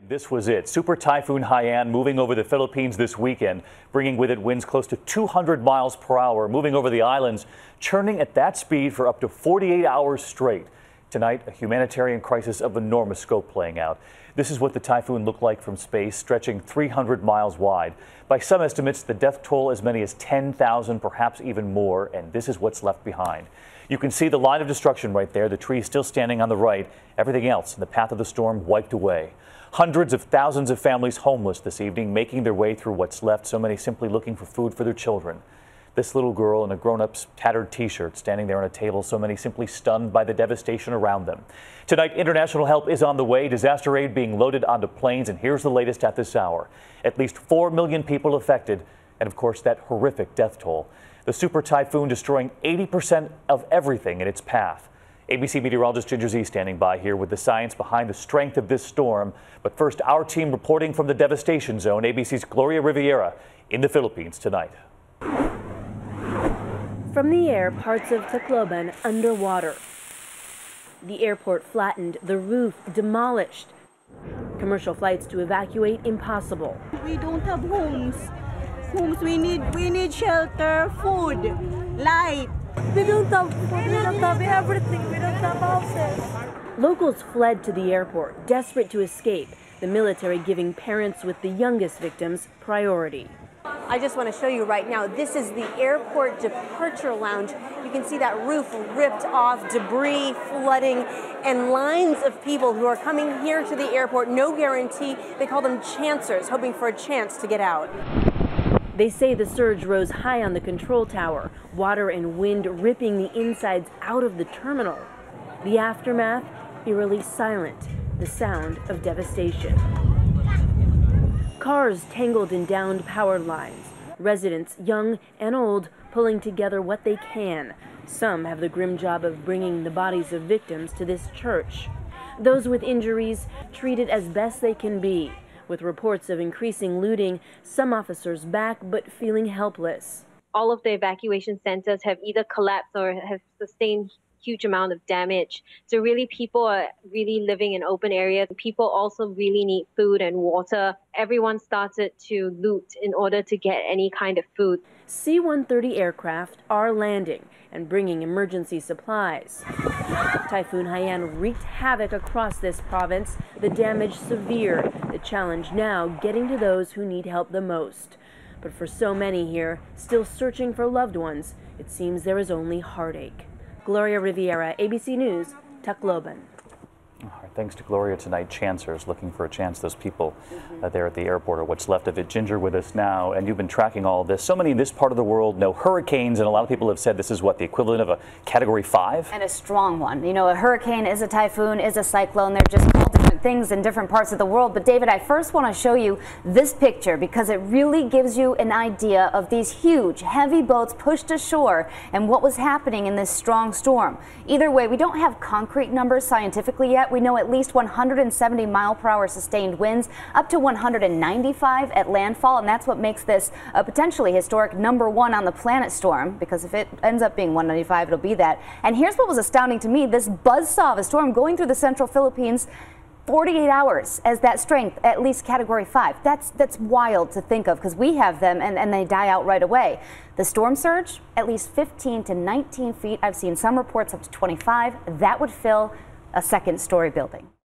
This was it. Super Typhoon Haiyan moving over the Philippines this weekend, bringing with it winds close to 200 miles per hour, moving over the islands, churning at that speed for up to 48 hours straight. Tonight, a humanitarian crisis of enormous scope playing out. This is what the typhoon looked like from space, stretching 300 miles wide. By some estimates, the death toll as many as 10,000, perhaps even more, and this is what's left behind. You can see the line of destruction right there, the trees still standing on the right, everything else in the path of the storm wiped away. Hundreds of thousands of families homeless this evening, making their way through what's left, so many simply looking for food for their children. This little girl in a grown-up's tattered t-shirt standing there on a table, so many simply stunned by the devastation around them. Tonight, international help is on the way, disaster aid being loaded onto planes, and here's the latest at this hour. At least 4 million people affected, and of course that horrific death toll. The super typhoon destroying 80% of everything in its path. ABC meteorologist Ginger Z standing by here with the science behind the strength of this storm. But first, our team reporting from the devastation zone, ABC's Gloria Riviera in the Philippines tonight. From the air, parts of Tacloban underwater. The airport flattened, the roof demolished. Commercial flights to evacuate impossible. We don't have homes. We need shelter, food, light. We don't have food, we don't have everything, we don't have houses. Locals fled to the airport, desperate to escape, the military giving parents with the youngest victims priority. I just want to show you right now, this is the airport departure lounge. You can see that roof ripped off, debris flooding, and lines of people who are coming here to the airport, no guarantee. They call them chancers, hoping for a chance to get out. They say the surge rose high on the control tower, water and wind ripping the insides out of the terminal. The aftermath, eerily silent, the sound of devastation. Cars tangled in downed power lines. Residents, young and old, pulling together what they can. Some have the grim job of bringing the bodies of victims to this church. Those with injuries treated as best they can be. With reports of increasing looting, some officers back but feeling helpless. All of the evacuation centers have either collapsed or have sustained huge amount of damage. So really people are really living in open areas. People also really need food and water. Everyone started to loot in order to get any kind of food. C-130 aircraft are landing and bringing emergency supplies. Typhoon Haiyan wreaked havoc across this province, the damage severe, the challenge now getting to those who need help the most. But for so many here, still searching for loved ones, it seems there is only heartache. Gloria Riviera, ABC News, Tacloban. All right, thanks to Gloria tonight. Chancers looking for a chance. Those people there at the airport, or what's left of it. Ginger with us now, and you've been tracking all of this. So many in this part of the world know hurricanes, and a lot of people have said this is what, the equivalent of a Category 5? And a strong one. You know, a hurricane is a typhoon, is a cyclone. They're just called different things in different parts of the world. But David, I first want to show you this picture because it really gives you an idea of these huge, heavy boats pushed ashore and what was happening in this strong storm. Either way, we don't have concrete numbers scientifically yet. We know at least 170 mile-per-hour sustained winds, up to 195 at landfall, and that's what makes this a potentially historic #1 on the planet storm, because if it ends up being 195, it'll be that. And here's what was astounding to me, this buzzsaw of a storm going through the central Philippines, 48 hours as that strength, at least Category 5. That's wild to think of because we have them and they die out right away. The storm surge, at least 15 to 19 feet. I've seen some reports up to 25. That would fill a second-story building.